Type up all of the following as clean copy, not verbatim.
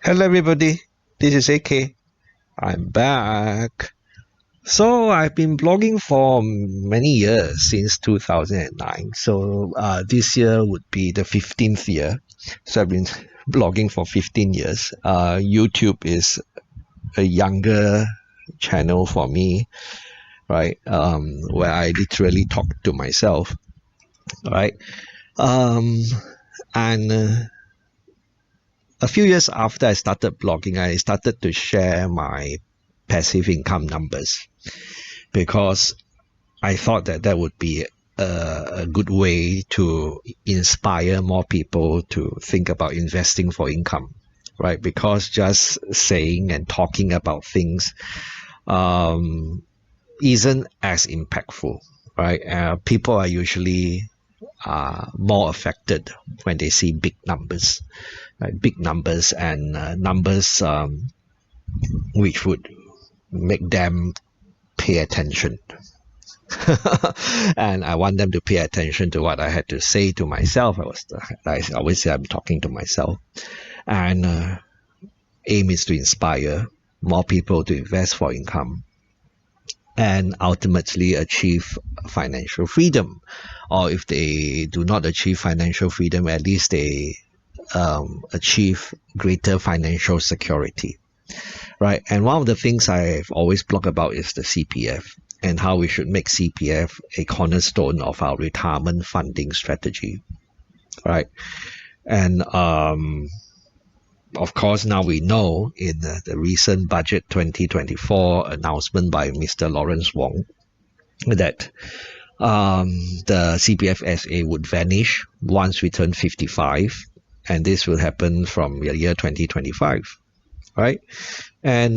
Hello everybody, this is AK. I'm back. So I've been blogging for many years, since 2009. So this year would be the 15th year. So I've been blogging for 15 years. YouTube is a younger channel for me, right? Where I literally talk to myself, right? Um, and a few years after I started blogging, I started to share my passive income numbers because I thought that that would be a good way to inspire more people to think about investing for income, right? Because just saying and talking about things um, isn't as impactful, right? People are usually more affected when they see big numbers, right? Big numbers and numbers which would make them pay attention. And I want them to pay attention to what I had to say to myself. I always say I'm talking to myself, and aim is to inspire more people to invest for income and ultimately achieve financial freedom. Or if they do not achieve financial freedom, at least they achieve greater financial security, right? And one of the things I've always blogged about is the CPF and how we should make CPF a cornerstone of our retirement funding strategy, right? And of course, now we know in the recent budget 2024 announcement by Mr. Lawrence Wong that the CPF SA would vanish once we turn 55, and this will happen from the year 2025, right? And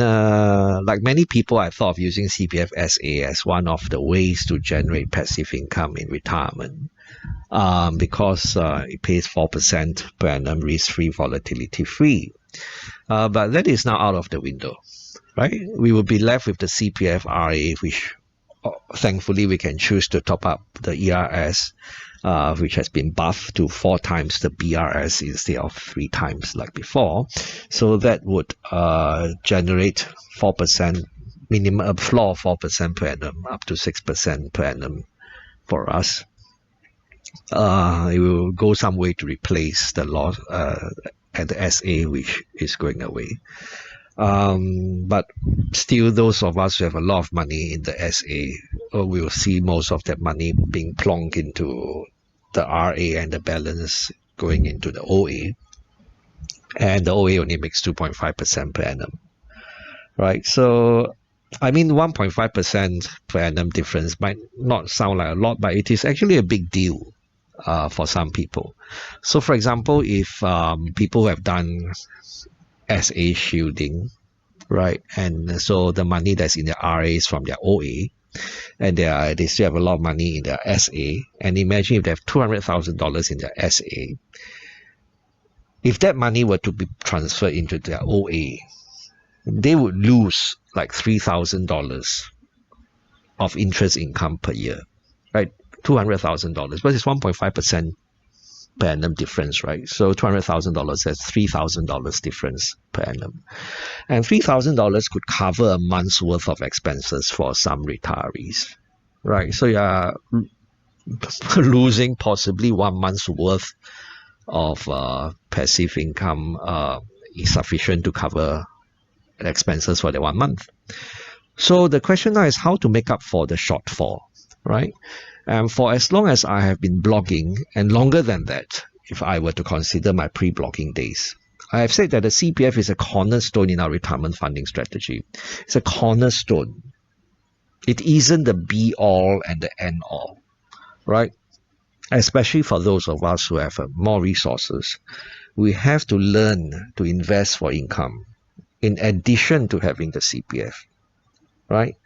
like many people, I thought of using CPF SA as one of the ways to generate passive income in retirement because it pays 4% per annum, risk-free, volatility-free. But that is now out of the window, right? We will be left with the CPF which thankfully we can choose to top up the ERS, which has been buffed to 4 times the BRS instead of 3 times like before. So that would generate 4% minimum, a floor of 4% per annum, up to 6% per annum for us. It will go some way to replace the loss at the SA, which is going away. But still, those of us who have a lot of money in the SA will see most of that money being plonked into the RA and the balance going into the OA. And the OA only makes 2.5% per annum, right? So, I mean, 1.5% per annum difference might not sound like a lot, but it is actually a big deal for some people. So, for example, if people who have done SA shielding, right, and so the money that's in their RA is from their OA, and they still have a lot of money in their SA, and imagine if they have $200,000 in their SA, if that money were to be transferred into their OA, they would lose like $3,000 of interest income per year, right? $200,000, but it's 1.5% per annum difference, right? So $200,000, that's $3,000 difference per annum. And $3,000 could cover a month's worth of expenses for some retirees, right? So you're losing possibly 1 month's worth of passive income is sufficient to cover expenses for the 1 month. So the question now is how to make up for the shortfall, right? And for as long as I have been blogging, and longer than that, if I were to consider my pre-blogging days, I have said that the CPF is a cornerstone in our retirement funding strategy. It's a cornerstone. It isn't the be-all and the end-all, right? Especially for those of us who have more resources, we have to learn to invest for income in addition to having the CPF, right?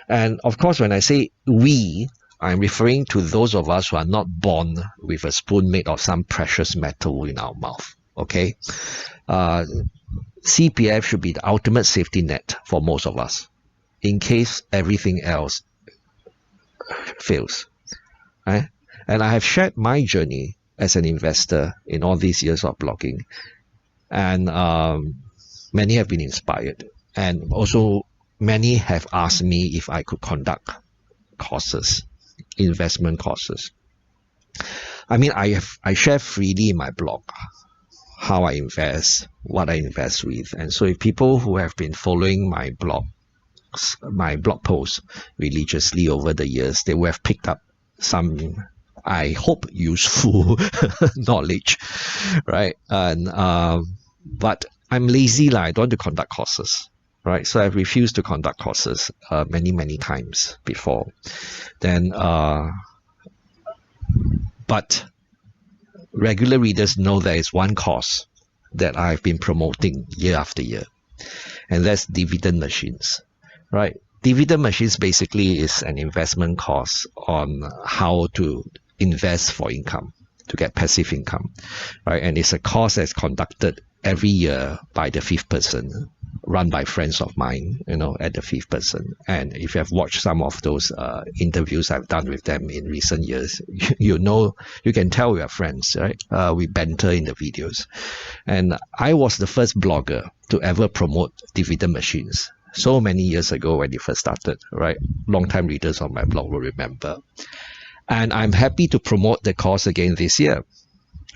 And of course, when I say we, I'm referring to those of us who are not born with a spoon made of some precious metal in our mouth, okay? CPF should be the ultimate safety net for most of us in case everything else fails, right? And I have shared my journey as an investor in all these years of blogging. and many have been inspired, and also many have asked me if I could conduct courses, investment courses. I mean, I share freely in my blog how I invest, what I invest with, and so if people who have been following my blog posts religiously over the years, they will have picked up some, I hope, useful knowledge, right? And but I'm lazy, I don't want to conduct courses, right? So I've refused to conduct courses many times before. Then, but regular readers know there is one course that I've been promoting year after year, and that's Dividend Machines, right? Dividend Machines basically is an investment course on how to invest for income, to get passive income, right? And it's a course that's conducted every year by the fifth person, run by friends of mine, at the fifth person. And if you have watched some of those interviews I've done with them in recent years, you can tell we are friends, right? We banter in the videos. And I was the first blogger to ever promote Dividend Machines so many years ago when it first started, right? Long-time readers on my blog will remember. And I'm happy to promote the course again this year,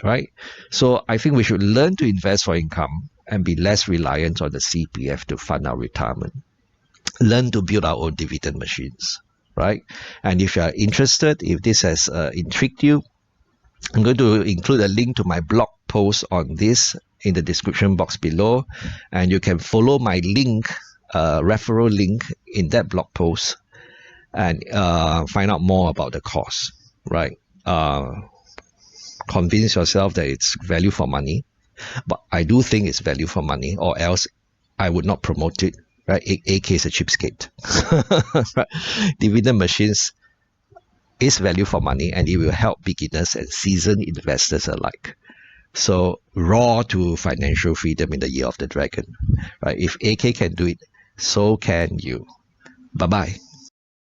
right? So I think we should learn to invest for income and be less reliant on the CPF to fund our retirement. Learn to build our own dividend machines, right? And if you are interested, if this has intrigued you, I'm going to include a link to my blog post on this in the description box below, and you can follow my link, referral link in that blog post, and find out more about the course, right? Convince yourself that it's value for money, but I do think it's value for money, or else I would not promote it, right? AK is a cheapskate. Dividend Machines is value for money, and it will help beginners and seasoned investors alike. So, raw to financial freedom in the year of the dragon, right? If AK can do it, so can you. Bye-bye.